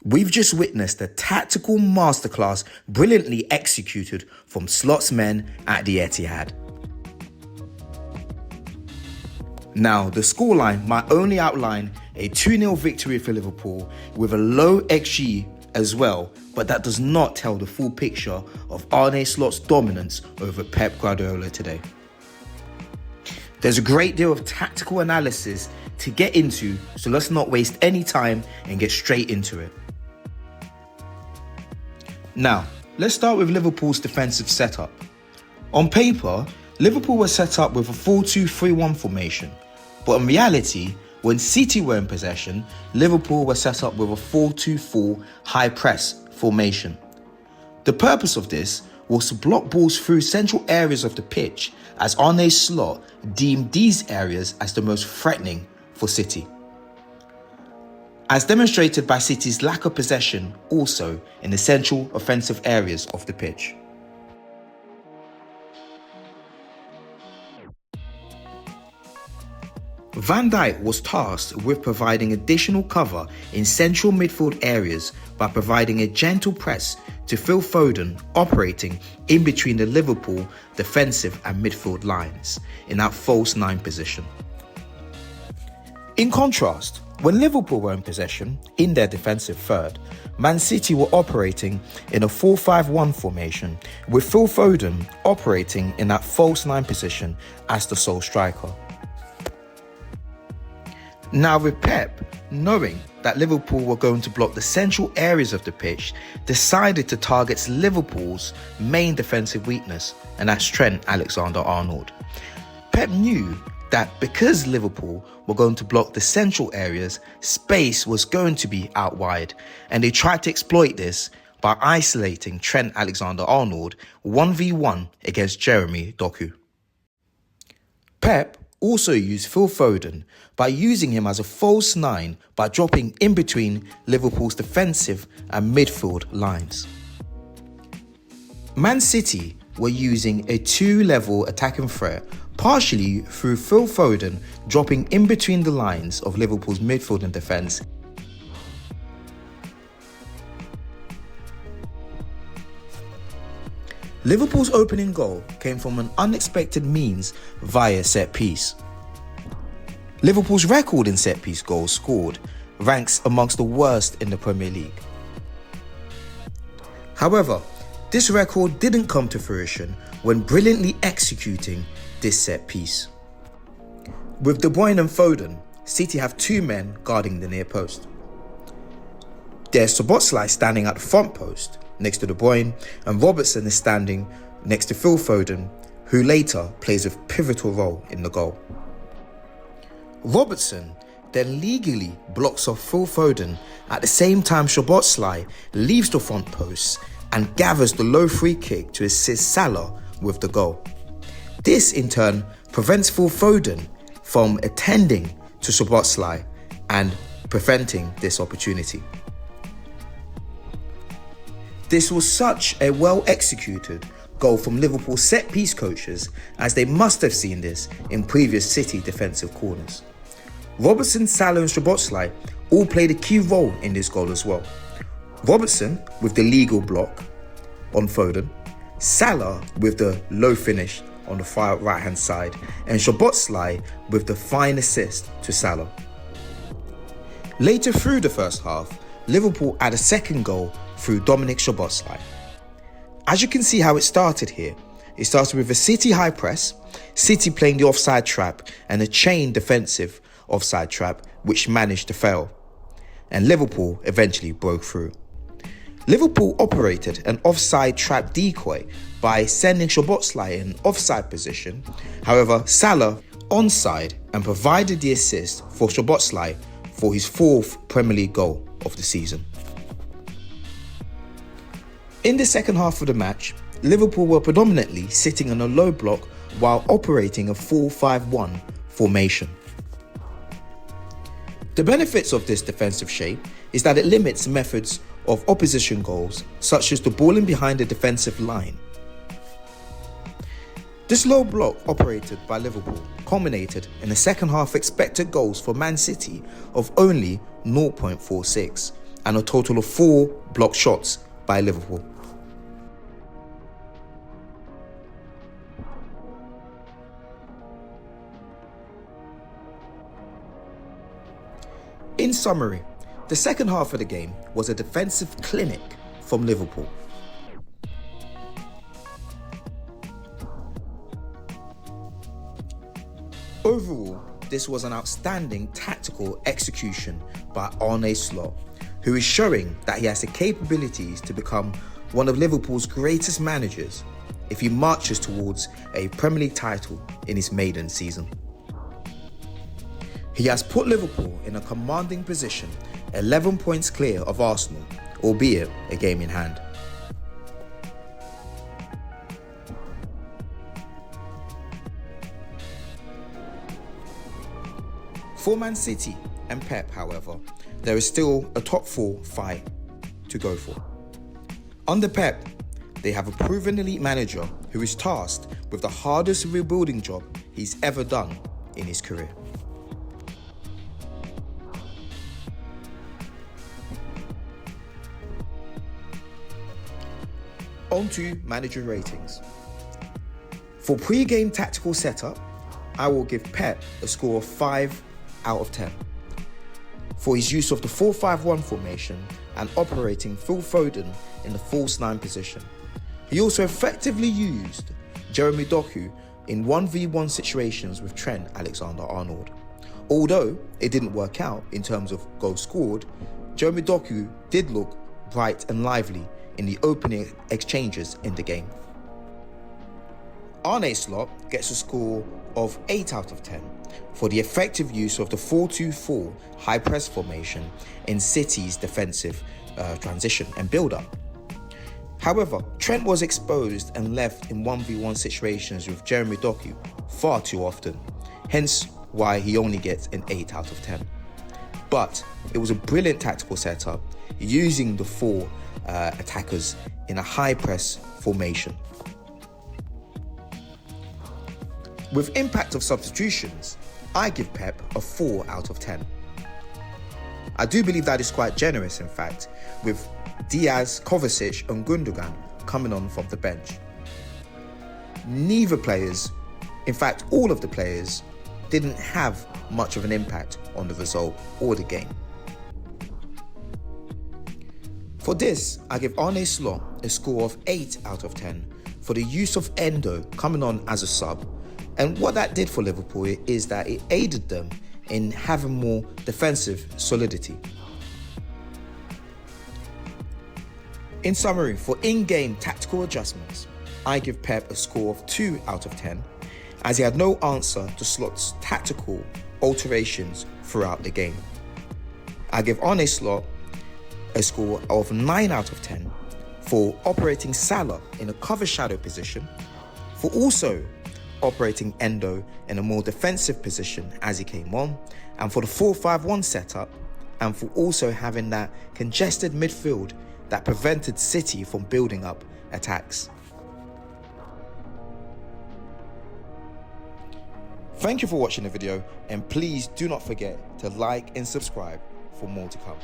We've just witnessed a tactical masterclass brilliantly executed from Slot's men at the Etihad. Now, the scoreline might only outline a 2-0 victory for Liverpool with a low XG as well, but that does not tell the full picture of Arne Slot's dominance over Pep Guardiola today. There's a great deal of tactical analysis to get into, so let's not waste any time and get straight into it. Now, let's start with Liverpool's defensive setup. On paper, Liverpool were set up with a 4-2-3-1 formation, but in reality, when City were in possession, Liverpool were set up with a 4-2-4 high press formation. The purpose of this was to block balls through central areas of the pitch, as Arne Slot deemed these areas as the most threatening for City, as demonstrated by City's lack of possession also in the central offensive areas of the pitch. Van Dijk was tasked with providing additional cover in central midfield areas by providing a gentle press to Phil Foden operating in between the Liverpool defensive and midfield lines in that false 9 position. In contrast, when Liverpool were in possession in their defensive third, Man City were operating in a 4-5-1 formation with Phil Foden operating in that false 9 position as the sole striker. Now with Pep, knowing that Liverpool were going to block the central areas of the pitch, decided to target Liverpool's main defensive weakness, and that's Trent Alexander-Arnold. Pep knew that because Liverpool were going to block the central areas, space was going to be out wide, and they tried to exploit this by isolating Trent Alexander-Arnold 1v1 against Jeremy Doku. Pep also used Phil Foden by using him as a false 9 by dropping in between Liverpool's defensive and midfield lines. Man City were using a 2-level attacking threat, partially through Phil Foden dropping in between the lines of Liverpool's midfield and defence. Liverpool's opening goal came from an unexpected means via set piece. Liverpool's record in set piece goals scored ranks amongst the worst in the Premier League. However, this record didn't come to fruition when brilliantly executing this set piece. With De Bruyne and Foden, City have 2 men guarding the near post. There's Szoboszlai standing at the front post next to De Bruyne, and Robertson is standing next to Phil Foden, who later plays a pivotal role in the goal. Robertson then legally blocks off Phil Foden at the same time Szoboszlai leaves the front post and gathers the low free kick to assist Salah with the goal. This in turn prevents Phil Foden from attending to Szoboszlai and preventing this opportunity. This was such a well-executed goal from Liverpool set-piece coaches, as they must have seen this in previous City defensive corners. Robertson, Salah and Szoboszlai all played a key role in this goal as well. Robertson with the legal block on Foden, Salah with the low finish on the far right-hand side, and Szoboszlai with the fine assist to Salah. Later through the first half, Liverpool had a second goal through Dominik Szoboszlai. As you can see how it started here, it started with a City high press, City playing the offside trap, and a chain defensive offside trap which managed to fail, and Liverpool eventually broke through. Liverpool operated an offside trap decoy by sending Szoboszlai in an offside position. However, Salah onside and provided the assist for Szoboszlai for his 4th Premier League goal of the season. In the second half of the match, Liverpool were predominantly sitting on a low block while operating a 4-5-1 formation. The benefits of this defensive shape is that it limits methods of opposition goals, such as the balling behind the defensive line. This low block operated by Liverpool culminated in a second half expected goals for Man City of only 0.46, and a total of 4 blocked shots by Liverpool. In summary, the second half of the game was a defensive clinic from Liverpool. Overall, this was an outstanding tactical execution by Arne Slot, who is showing that he has the capabilities to become one of Liverpool's greatest managers if he marches towards a Premier League title in his maiden season. He has put Liverpool in a commanding position, 11 points clear of Arsenal, albeit a game in hand. For Man City and Pep, however, there is still a top 4 fight to go for. Under Pep, they have a proven elite manager who is tasked with the hardest rebuilding job he's ever done in his career. On to manager ratings. For pre-game tactical setup, I will give Pep a score of 5 out of 10. For his use of the 4-5-1 formation and operating Phil Foden in the false 9 position. He also effectively used Jeremy Doku in 1v1 situations with Trent Alexander-Arnold. Although it didn't work out in terms of goals scored, Jeremy Doku did look bright and lively in the opening exchanges in the game. Arne Slot gets a score of 8 out of 10 for the effective use of the 4-2-4 high press formation in City's defensive transition and build-up. However, Trent was exposed and left in 1v1 situations with Jeremy Doku far too often, hence why he only gets an 8 out of 10. But it was a brilliant tactical setup using the 4 attackers in a high press formation. With impact of substitutions, I give Pep a 4 out of 10. I do believe that is quite generous, in fact, with Diaz, Kovacic and Gundogan coming on from the bench. Neither players, in fact all of the players, didn't have much of an impact on the result or the game. For this, I give Arne Slot a score of 8 out of 10 for the use of Endo coming on as a sub. And what that did for Liverpool is that it aided them in having more defensive solidity. In summary, for in-game tactical adjustments, I give Pep a score of 2 out of 10, as he had no answer to Slot's tactical alterations throughout the game. I give Arne Slot a score of 9 out of 10 for operating Salah in a cover shadow position, for also operating Endo in a more defensive position as he came on, and for the 4-5-1 setup, and for also having that congested midfield that prevented City from building up attacks. Thank you for watching the video, and please do not forget to like and subscribe for more to come.